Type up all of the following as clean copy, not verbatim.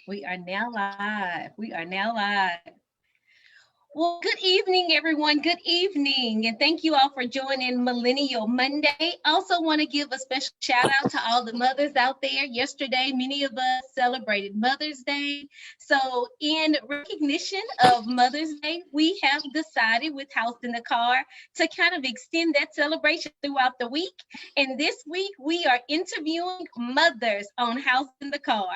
We are now live. We are now live. Well, good evening, everyone. Good evening. And thank you all for joining Millennial Monday. Also, want to give a special shout out to all the mothers out there. Yesterday, many of us celebrated Mother's Day. So, in recognition of Mother's Day, we have decided with House in the Car to kind of extend that celebration throughout the week. And this week, we are interviewing mothers on House in the Car.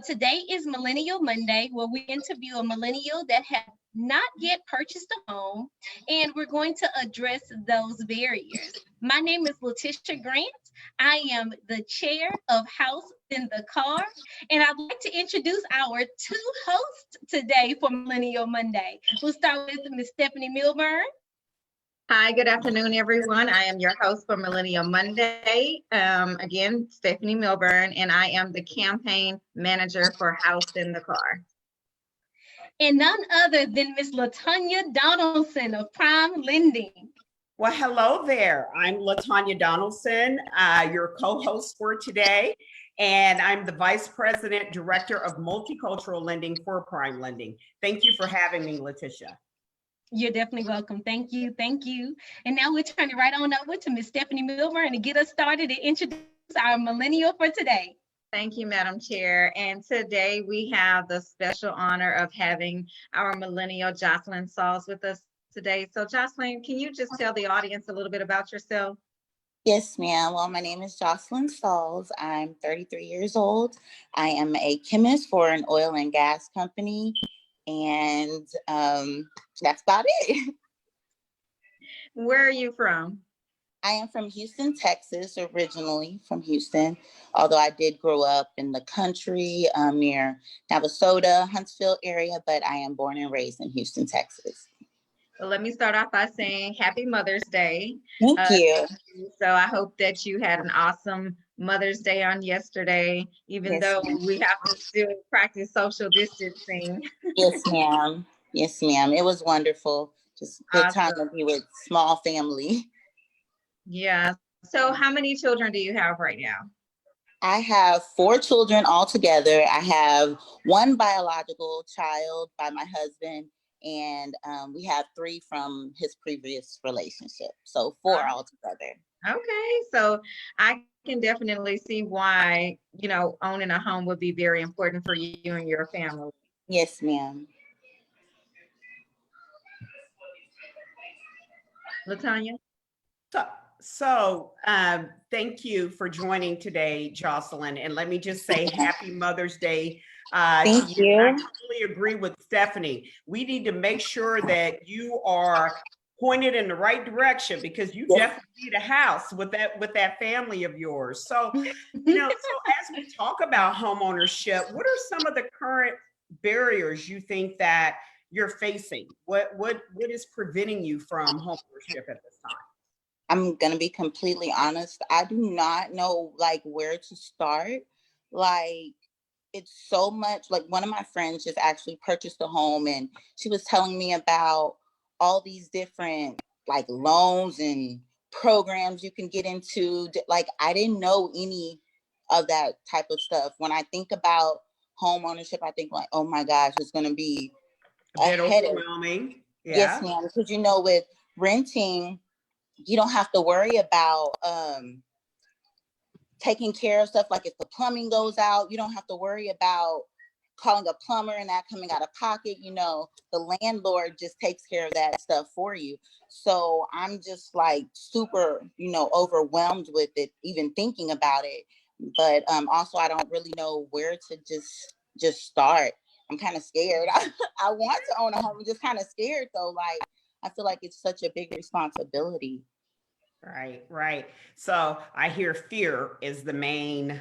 Today is Millennial Monday, where we interview a millennial that has not yet purchased a home, and we're going to address those barriers. My name is Letitia Grant. I am the chair of House in the Car, and I'd like to introduce our two hosts today for Millennial Monday. We'll start with Ms. Stephanie Milburn. Hi, good afternoon, everyone. I am your host for Millennial Monday. Again, Stephanie Milburn, and I am the campaign manager for House in the Car. And none other than Ms. LaTanya Donaldson of Prime Lending. Well, hello there. I'm LaTanya Donaldson, your co-host for today, and I'm the Vice President, Director of Multicultural Lending for Prime Lending. Thank you for having me, Letitia. You're definitely welcome. Thank you. Thank you. And now we're turning right on over to Ms. Stephanie Milburn to get us started and introduce our millennial for today. Thank you, Madam Chair. And today we have the special honor of having our millennial Jocelyn Sauls with us today. So Jocelyn, can you just tell the audience a little bit about yourself? Yes, ma'am. Well, my name is Jocelyn Sauls. I'm 33 years old. I am a chemist for an oil and gas company. And that's about it. Where are you from? I am from Houston, Texas, originally from Houston, although I did grow up in the country near Navasota, Huntsville area, but I am born and raised in Houston, Texas. Well, let me start off by saying Happy Mother's Day. Thank you. So I hope that you had an awesome Mother's Day on yesterday, even though we have to still practice social distancing. Yes, ma'am. Yes, ma'am. It was wonderful. Just good time to be with small family. Yeah. So how many children do you have right now? I have 4 children altogether. I have 1 biological child by my husband, and we have 3 from his previous relationship. So 4 altogether. Okay. So I can definitely see why, owning a home would be very important for you and your family. Yes, ma'am. LaTanya? So thank you for joining today, Jocelyn. And let me just say Happy Mother's Day to you. I totally agree with Stephanie. We need to make sure that you are pointed in the right direction, because you definitely need a house with that family of yours. So, so as we talk about home ownership, what are some of the current barriers you think that you're facing? What is preventing you from home ownership at this time? I'm going to be completely honest. I do not know where to start. It's so much. One of my friends just actually purchased a home, and she was telling me about all these different loans and programs you can get into. I didn't know any of that type of stuff. When I think about home ownership, I think oh my gosh, it's going to be a bit overwhelming. Yeah. Yes, ma'am. Because with renting, you don't have to worry about taking care of stuff. If the plumbing goes out, you don't have to worry about calling a plumber and that coming out of pocket. The landlord just takes care of that stuff for you. So I'm just super, overwhelmed with it, even thinking about it. But also I don't really know where to just start. I'm kind of scared. I want to own a home. I'm just kind of scared though. I feel like it's such a big responsibility. Right. So I hear fear is the main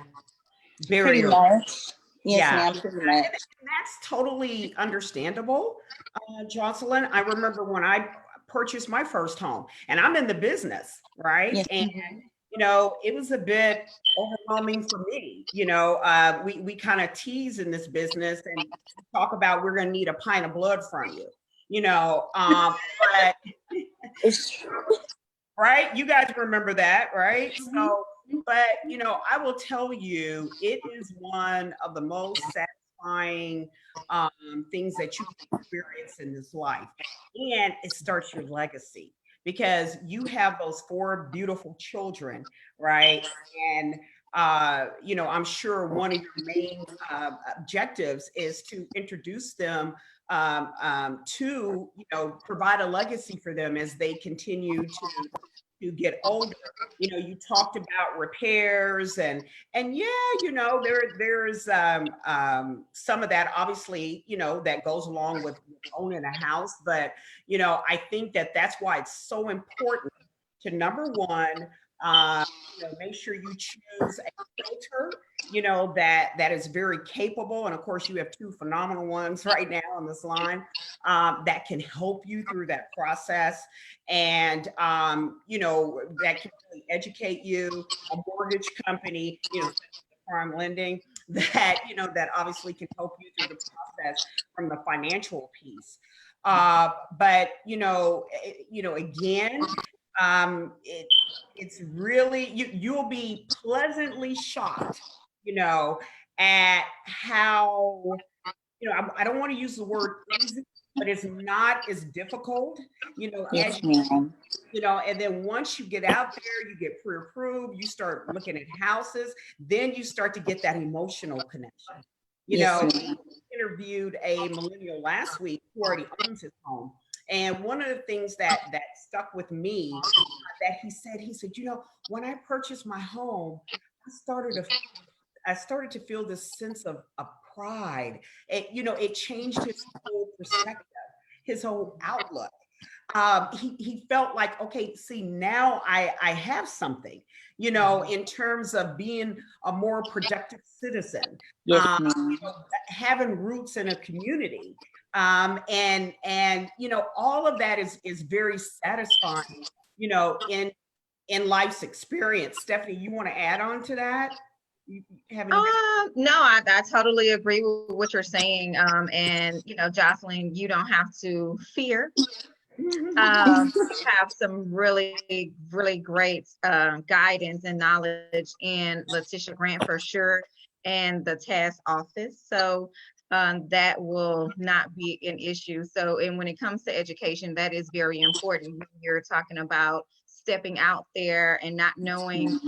barrier. Pretty much. Yes, ma'am, pretty much. And that's totally understandable, Jocelyn. I remember when I purchased my first home, and I'm in the business, right? Yes. And it was a bit overwhelming for me. We kind of tease in this business and talk about we're going to need a pint of blood from you, but it's true. Right? You guys remember that, right? So, but I will tell you, it is one of the most satisfying things that you experience in this life. And it starts your legacy because you have those 4 beautiful children, right? And I'm sure one of your main objectives is to introduce them to, provide a legacy for them as they continue to get older. You talked about repairs and yeah, there's some of that obviously, that goes along with owning a house, but I think that's why it's so important to, number one, make sure you choose a realtor, that is very capable. And of course, you have 2 phenomenal ones right now on this line that can help you through that process. And, that can really educate you, a mortgage company, farm lending that, that obviously can help you through the process from the financial piece. But, again, it's really, you'll be pleasantly shocked, at how, I don't want to use the word easy, but it's not as difficult, Yes, as ma'am. and then once you get out there, you get pre-approved, you start looking at houses, then you start to get that emotional connection. Yes, ma'am. Interviewed a millennial last week who already owns his home. And one of the things that stuck with me that he said, when I purchased my home, I started to feel this sense of pride. It changed his whole perspective, his whole outlook. He felt like, okay, see, now I have something, in terms of being a more productive citizen, Yes, ma'am. having roots in a community. And all of that is very satisfying, in life's experience. Stephanie, you want to add on to that? No, I totally agree with what you're saying. And Jocelyn, you don't have to fear. Have some really, really great guidance and knowledge in Letitia Grant for sure, and the task office. So that will not be an issue. So, and when it comes to education, that is very important when you're talking about stepping out there and not knowing,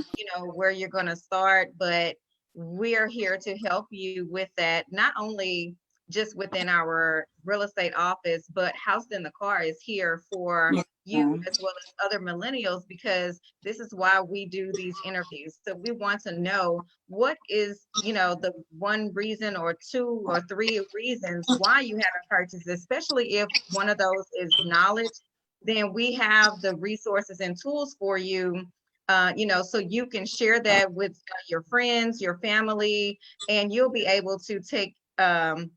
where you're going to start, but we're here to help you with that, not only just within our real estate office, but House in the Car is here for you as well as other millennials, because this is why we do these interviews. So we want to know what is, the one reason or 2 or 3 reasons why you haven't purchased, especially if one of those is knowledge. Then we have the resources and tools for you, so you can share that with your friends, your family, and you'll be able to take that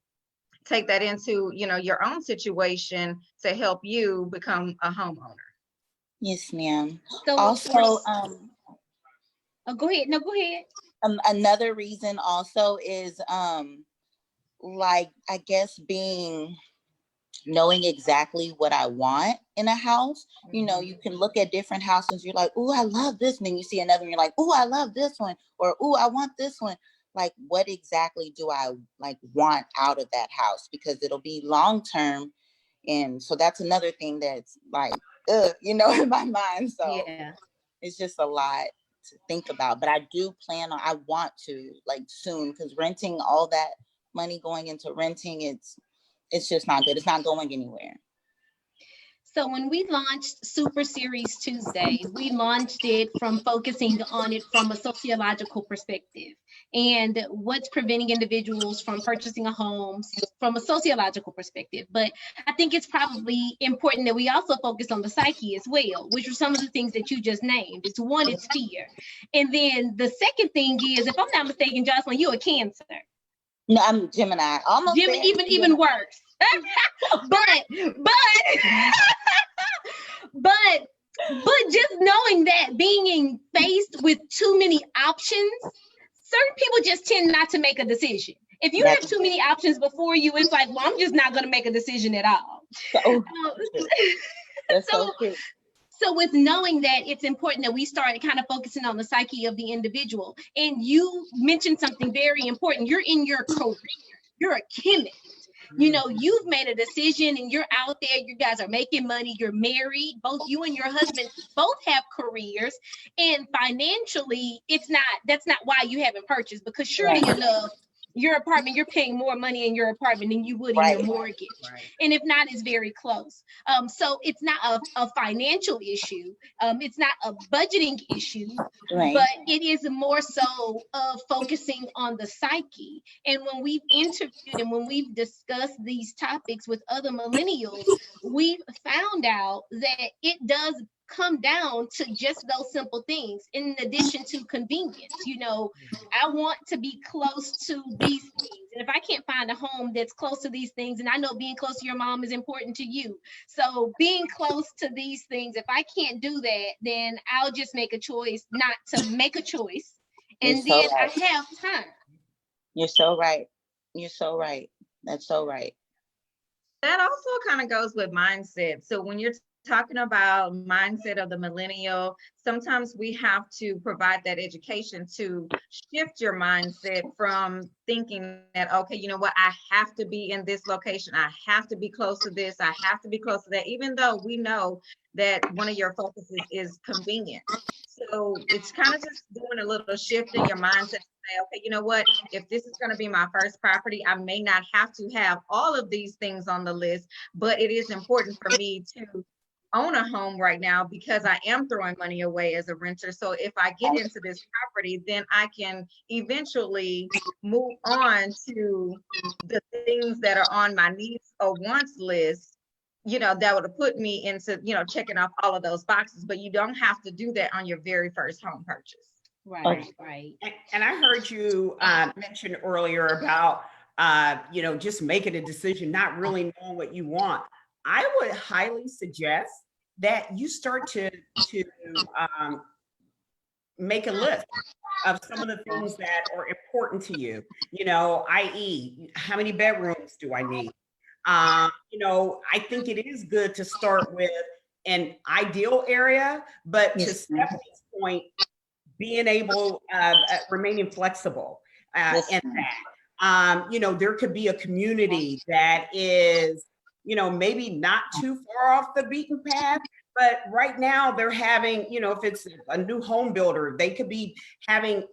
into, your own situation to help you become a homeowner. Yes, ma'am. So Also, go ahead. No, go ahead. Another reason also is like, I guess, knowing exactly what I want in a house. You can look at different houses, you're like, oh, I love this, and then you see another one, you're like, oh, I love this one, or oh, I want this one. Like, what exactly do I want out of that house? Because it'll be long term. And so that's another thing that's in my mind. So yeah, it's just a lot to think about. But I do I want to soon, because renting, all that money going into renting, it's just not good. It's not going anywhere. So when we launched Super Series Tuesday, we launched it from focusing on it from a sociological perspective and what's preventing individuals from purchasing a home from a sociological perspective. But I think it's probably important that we also focus on the psyche as well, which are some of the things that you just named. It's one, it's fear. And then the second thing is, if I'm not mistaken, Jocelyn, you're a Cancer. No, I'm Gemini. Almost even worse. but just knowing that being faced with too many options, certain people just tend not to make a decision. If you have too many options before you, it's like, well, I'm just not going to make a decision at all. That's so true. So with knowing that, it's important that we start kind of focusing on the psyche of the individual. And you mentioned something very important. You're in your career. you're a chemist. You know, you've made a decision and you're out there, you guys are making money, you're married, both you and your husband both have careers, and financially that's not why you haven't purchased, because surely enough, your apartment, you're paying more money in your apartment than you would in your mortgage. And if not, it's very close. So it's not a financial issue. It's not a budgeting issue, but it is more so of focusing on the psyche. And when we've interviewed and when we've discussed these topics with other millennials, we've found out that it does come down to just those simple things, in addition to convenience. You know, I want to be close to these things, and if I can't find a home that's close to these things, and I know being close to your mom is important to you, so being close to these things, if I can't do that, then I'll just make a choice not to make a choice, and then I have time. You're so right. You're so right. That's so right. That also kind of goes with mindset. So when you're talking about mindset of the millennial, sometimes we have to provide that education to shift your mindset from thinking that, okay, you know what, I have to be in this location, I have to be close to this, I have to be close to that, even though we know that one of your focuses is convenience. So it's kind of just doing a little shift in your mindset to say, okay, you know what, if this is going to be my first property, I may not have to have all of these things on the list, but it is important for me to own a home right now because I am throwing money away as a renter. So if I get into this property, then I can eventually move on to the things that are on my needs or wants list, you know, that would have put me into, you know, checking off all of those boxes. But you don't have to do that on your very first home purchase. Right. And I heard you mention earlier about, you know, just making a decision, not really knowing what you want. I would highly suggest that you start to make a list of some of the things that are important to you, you know, i.e., how many bedrooms do I need? You know, I think it is good to start with an ideal area, but to Stephanie's point, being able, remaining flexible in that. You know, there could be a community that is, you know, maybe not too far off the beaten path, but right now they're having, you know, if it's a new home builder, they could be having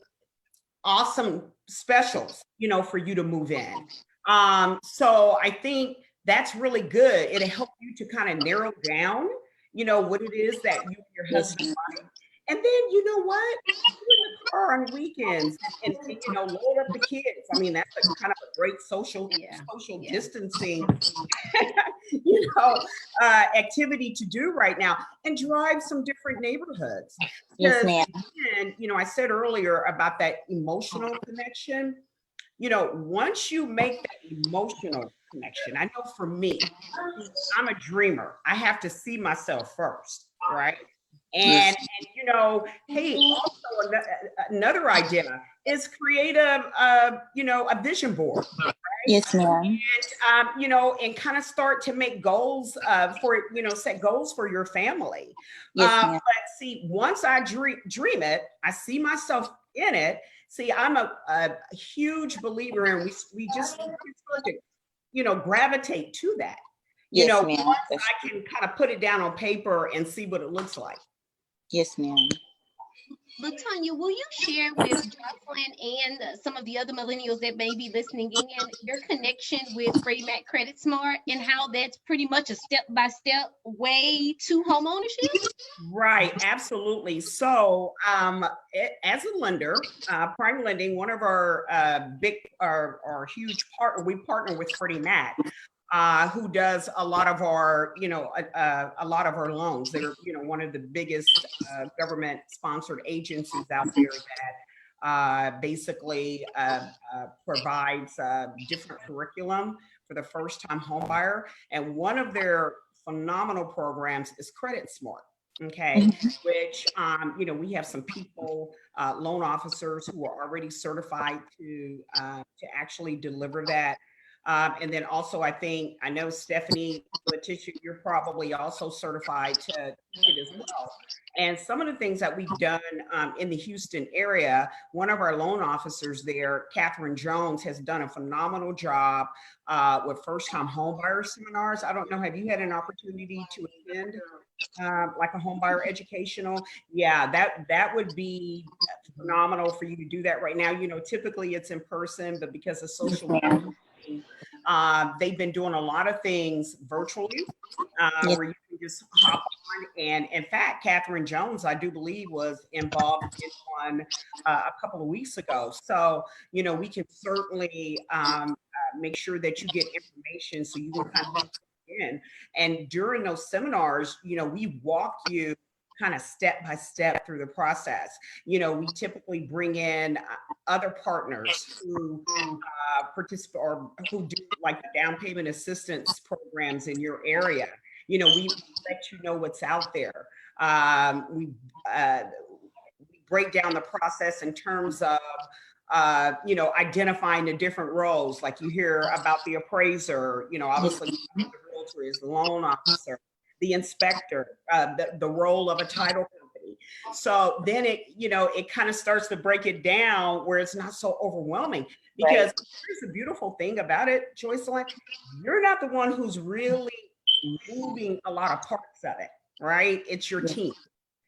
awesome specials, you know, for you to move in. So I think that's really good. It'll help you to kind of narrow down, you know, what it is that you and your husband like. And then, you know what, get in the car on weekends and you know, load up the kids. I mean, that's a kind of a great social distancing, you know, activity to do right now, and drive some different neighborhoods. Yes, ma'am. And, you know, I said earlier about that emotional connection. You know, once you make that emotional connection, I know for me, I'm a dreamer. I have to see myself first, right? And you know, hey, also another idea is create you know, a vision board. Right? Yes, ma'am. And you know, and kind of start to make goals for, you know, set goals for your family. But see, once I dream it, I see myself in it. See, I'm a huge believer in we just start to, you know, gravitate to that. You know, once I can kind of put it down on paper and see what it looks like. Yes, ma'am. LaTanya, will you share with Jocelyn and some of the other millennials that may be listening in your connection with Freddie Mac Credit Smart and how that's pretty much a step-by-step way to home ownership? Right, absolutely. So as a lender, Prime Lending, one of our our huge partner, we partner with Freddie Mac. Who does a lot of our, you know, a lot of our loans. They're, you know, one of the biggest government-sponsored agencies out there that basically provides different curriculum for the first-time home buyer. And one of their phenomenal programs is Credit Smart. Okay, which you know, we have some people, loan officers who are already certified to actually deliver that. And then also, I know Stephanie, Letitia, you're probably also certified to teach it as well. And some of the things that we've done in the Houston area, one of our loan officers there, Catherine Jones, has done a phenomenal job with first-time homebuyer seminars. I don't know, have you had an opportunity to attend like a homebuyer educational? Yeah, that would be phenomenal for you to do that right now. You know, typically it's in person, but because of social media, they've been doing a lot of things virtually where you can just hop on. And in fact, Catherine Jones, I do believe, was involved in one a couple of weeks ago. So, you know, we can certainly make sure that you get information so you can kind of in. And during those seminars, you know, we walk you kind of step by step through the process. You know, we typically bring in other partners who participate or who do like the down payment assistance programs in your area. You know, we let you know what's out there. We break down the process in terms of you know, identifying the different roles. Like you hear about the appraiser, you know, obviously the realtor is the loan officer, the inspector, the role of a title company. So then it, you know, it kind of starts to break it down where it's not so overwhelming. Because here's the beautiful thing about it, Joycelyn, you're not the one who's really moving a lot of parts of it, right? It's your team.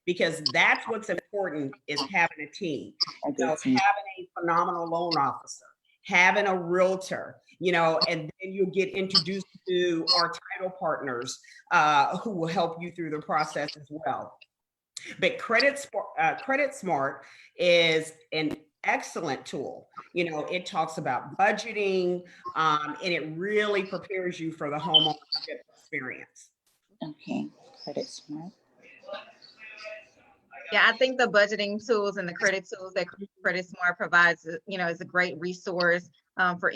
Because that's what's important, is having a team, you know, having a phenomenal loan officer, having a realtor, you know, and then you'll get introduced to our title partners who will help you through the process as well. But Credit Smart is an excellent tool. You know, it talks about budgeting and it really prepares you for the homeownership experience. Okay, Credit Smart. Yeah, I think the budgeting tools and the credit tools that Credit Smart provides, you know, is a great resource for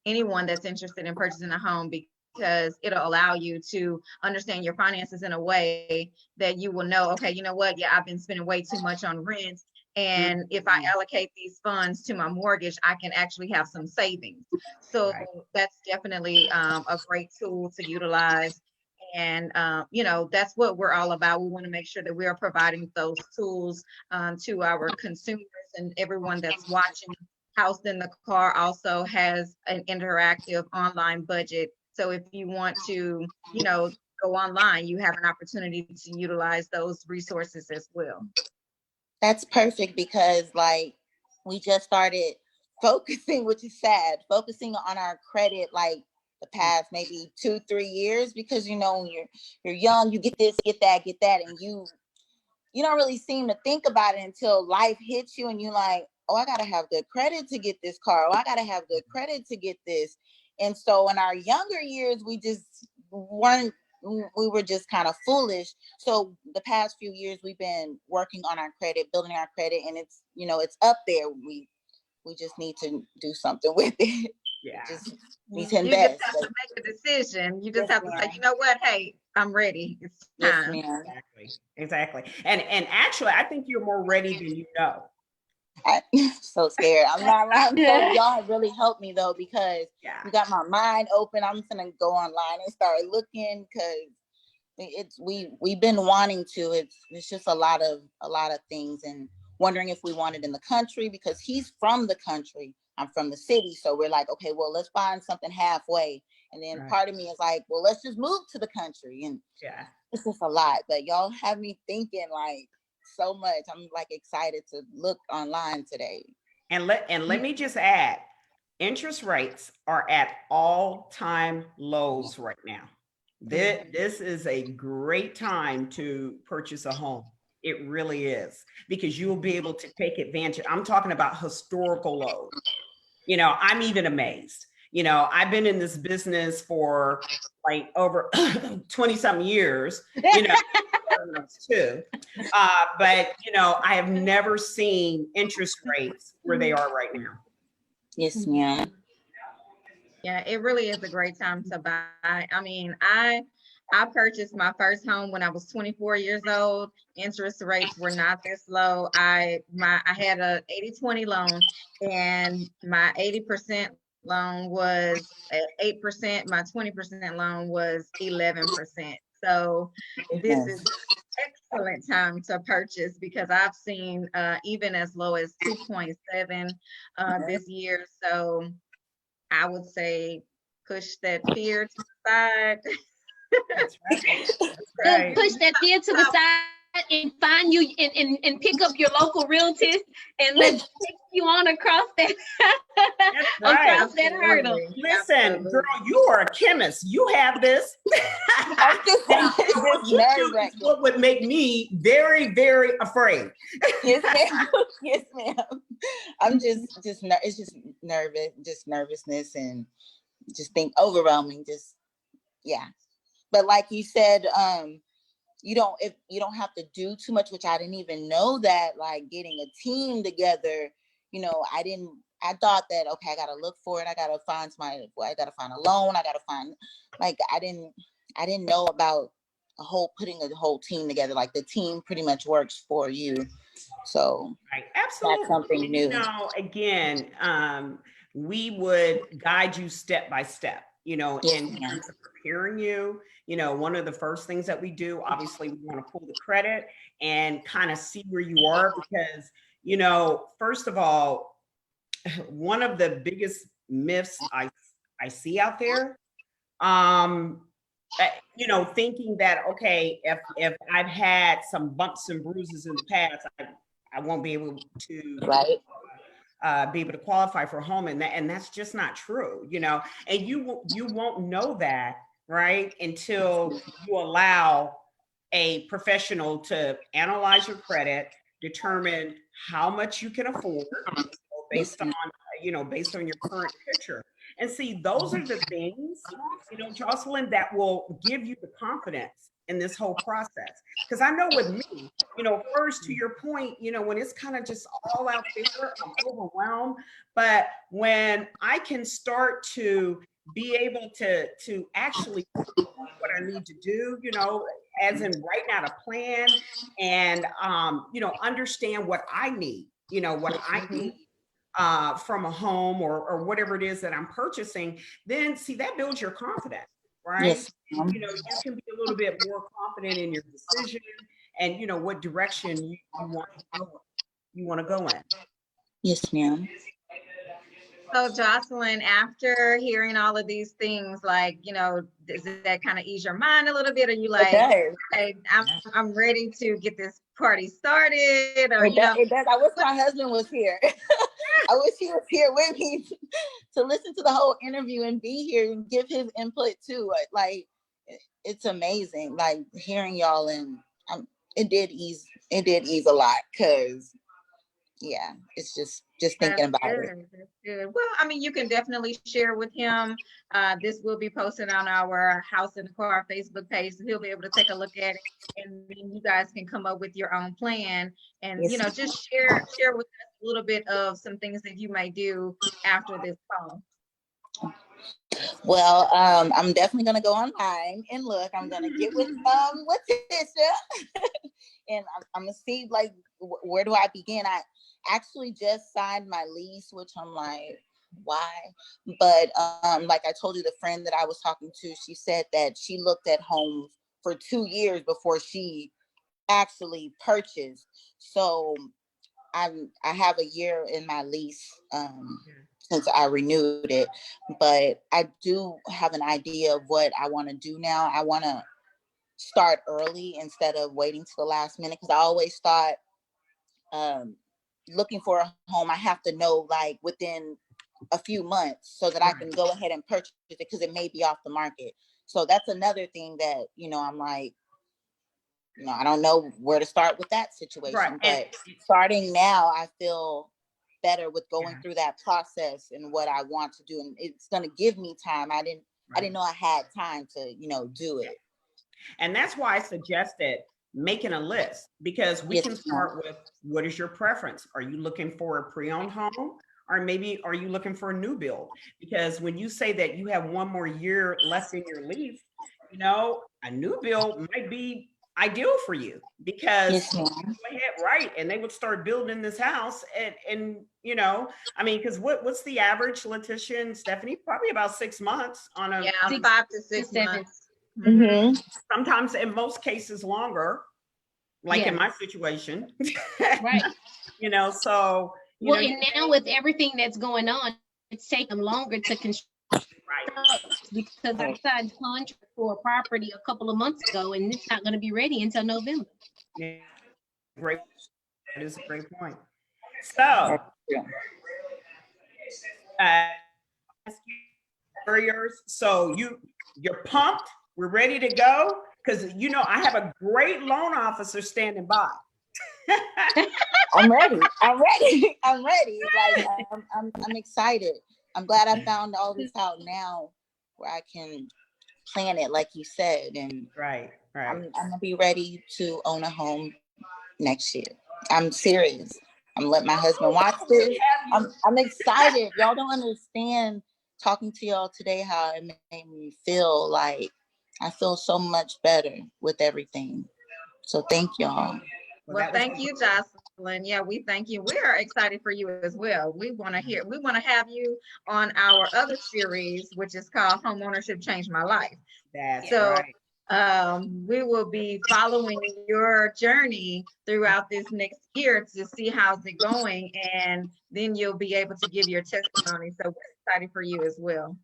anyone that's interested in purchasing a home, because it'll allow you to understand your finances in a way that you will know, okay, you know what, yeah, I've been spending way too much on rent. And if I allocate these funds to my mortgage, I can actually have some savings. So that's definitely a great tool to utilize. And, you know, that's what we're all about. We want to make sure that we are providing those tools to our consumers, and everyone that's watching. Housed in the Car also has an interactive online budget. So if you want to, you know, go online, you have an opportunity to utilize those resources as well. That's perfect, because like we just started focusing, which is sad, focusing on our credit like the past maybe 2-3 years, because you know, when you're young, you get this, get that, and you don't really seem to think about it until life hits you and you're like, oh, I gotta have good credit to get this car. Oh, I gotta have good credit to get this. And so in our younger years, we were just kind of foolish. So the past few years, we've been working on our credit, building our credit, and it's, you know, it's up there. We just need to do something with it. Yeah. Just need to invest. You just have to make a decision. You just have to say, you know what, hey, I'm ready. It's time. Exactly. And actually, I think you're more ready than you know. I'm so scared. I'm not around. So y'all really helped me though, because you got my mind open. I'm gonna go online and start looking, because we've been wanting to. It's just a lot of things, and wondering if we want it in the country, because he's from the country, I'm from the city. So we're like, okay, well, let's find something halfway. And then part of me is like, well, let's just move to the country. And it's just a lot. But y'all have me thinking like so much. I'm like excited to look online today. And let me just add, interest rates are at all-time lows right now. This is a great time to purchase a home. It really is, because you will be able to take advantage. I'm talking about historical lows. You know, I'm even amazed. You know, I've been in this business for like over 20 some years, you know, too. But, you know, I have never seen interest rates where they are right now. Yes, ma'am. Yeah, it really is a great time to buy. I mean, I purchased my first home when I was 24 years old. Interest rates were not this low. I had a 80-20 loan, and my 80% loan was at 8%. My 20% loan was 11%. So this is excellent time to purchase because I've seen even as low as 2.7 this year. So I would say push that fear to the side. That's right. That's Look, right. push that fear to the side and find you and pick up your local realtors and let's take you on across that That's right. across that hurdle. Absolutely. Listen, Absolutely. girl, you are a chemist. You have this. I'm just, Now, it's what just you do is nerve-wracking. what would make me very, very afraid. Yes, ma'am. Yes, ma'am. I'm it's just nervous, just nervousness and just think overwhelming. Just, yeah. But like you said, if you don't have to do too much, which I didn't even know that, like getting a team together, I thought that, okay, I got to look for it. I got to find I got to find a loan. I got to find, like, I didn't know about putting a whole team together. Like the team pretty much works for you. So Right. that's Absolutely. something new. Again, we would guide you step by step, Yes, in ma'am. terms of preparing you. One of the first things that we do, obviously, we want to pull the credit and kind of see where you are because, first of all, one of the biggest myths I see out there, thinking that, okay, if I've had some bumps and bruises in the past, I won't be able to Right. be able to qualify for home, and that's just not true, and you won't know that, right, until you allow a professional to analyze your credit, determine how much you can afford based on based on your current picture. And see, those are the things, Jocelyn, that will give you the confidence in this whole process. Because I know with me, first, to your point, when it's kind of just all out there, I'm overwhelmed. But when I can start to be able to actually do what I need to do, as in writing out a plan and understand what I need, from a home or whatever it is that I'm purchasing, then see, that builds your confidence, right? Yes, ma'am. You can be a little bit more confident in your decision and what direction you want to go in. Yes, ma'am. So Jocelyn, after hearing all of these things, like, does that kind of ease your mind a little bit? Are you like, It does. hey, I'm ready to get this party started? Or, It does. I wish my husband was here. I wish he was here with me to listen to the whole interview and be here and give his input too. Like, it's amazing, like hearing y'all, and it did ease a lot because, yeah, it's just thinking about it. That's good. Well, I mean, you can definitely share with him. This will be posted on our House in the Car Facebook page, so he'll be able to take a look at it, and then you guys can come up with your own plan, and Yes. just share with us a little bit of some things that you might do after this call. Well, I'm definitely gonna go online and look. I'm gonna get with Letitia, and I'm gonna see, like, where do I begin? I actually just signed my lease, which I'm like, why? But like I told you, the friend that I was talking to, she said that she looked at homes for 2 years before she actually purchased. So I have a year in my lease, since I renewed it, but I do have an idea of what I want to do now. I want to start early instead of waiting till the last minute, because I always thought, looking for a home, I have to know, like, within a few months so that I can go ahead and purchase it because it may be off the market. So that's another thing that, I'm like, I don't know where to start with that situation. Right. But starting now, I feel better with going through that process and what I want to do. And it's going to give me time. I didn't know I had time to, do it. And that's why I suggested making a list, because we can start with, what is your preference? Are you looking for a pre-owned home? Or maybe are you looking for a new build? Because when you say that you have one more year left in your lease, a new build might be ideal for you because Yes, ma'am. go ahead, right, and they would start building this house, and you know, I mean, because what's the average, Letitia and Stephanie? Probably about 6 months on a. Yeah, On a 5 to 6 7. months. Mm-hmm. sometimes, in most cases, longer. Like in Yeah. my situation, Right. you know. So you Well, know, and now with everything that's going on, it's taking them longer to construct right. because I signed contract for a property a couple of months ago, and it's not going to be ready until November. Yeah, great. That is a great point. So, ask you barriers. So you're pumped. We're ready to go because you know I have a great loan officer standing by. I'm ready. I'm ready. I'm ready. Like I'm excited. I'm glad I found all this out now where I can plan it like you said. And Right. I'm gonna be ready to own a home next year. I'm serious. I'm gonna let my husband watch this. I'm excited. Y'all don't understand talking to y'all today how it made me feel. Like I feel so much better with everything. So thank y'all. Well, thank you, Jocelyn. Yeah, we thank you. We are excited for you as well. We want to have you on our other series, which is called Home Ownership Changed My Life. That's So right. we will be following your journey throughout this next year to see how's it going, and then you'll be able to give your testimony. So we're excited for you as well.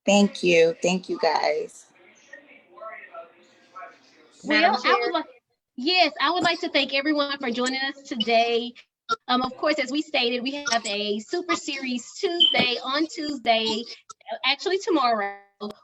Thank you. Thank you guys. Madam Chair. I would like to thank everyone for joining us today. Of course, as we stated, we have a Super Series Tuesday on Tuesday. Actually, tomorrow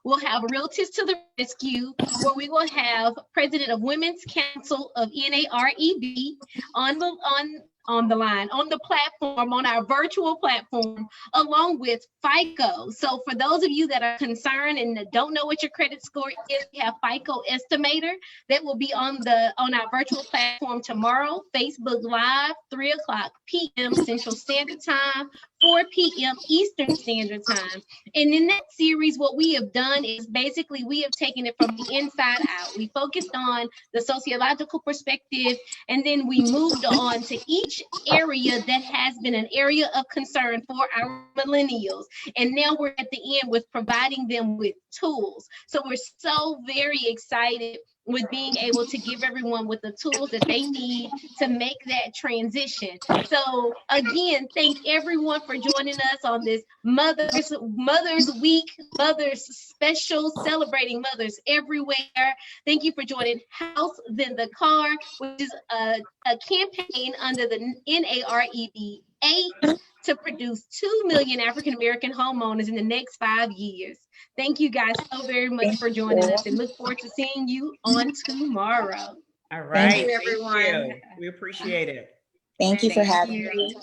we'll have Realtors to the Rescue, where we will have President of Women's Council of NAREB on the platform, on our virtual platform, along with FICO. So for those of you that are concerned and don't know what your credit score is, we have FICO Estimator that will be on our virtual platform tomorrow, Facebook Live, 3:00 p.m. Central Standard Time, 4 p.m. Eastern Standard Time. And in that series, what we have done is basically we have taken it from the inside out. We focused on the sociological perspective, and then we moved on to each area that has been an area of concern for our millennials. And now we're at the end with providing them with tools. So we're so very excited with being able to give everyone with the tools that they need to make that transition. So again, thank everyone for joining us on this Mother's Week, Mother's Special, celebrating mothers everywhere. Thank you for joining House Then the Car, which is a campaign under the NAREB 8 to produce 2 million African American homeowners in the next 5 years. Thank you guys so very much for joining us, and look forward to seeing you on tomorrow. All right. Thank you, everyone. We appreciate it. Thank you for having me.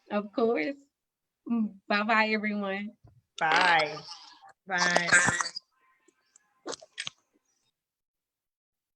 Of course. Bye-bye, everyone. Bye. Bye.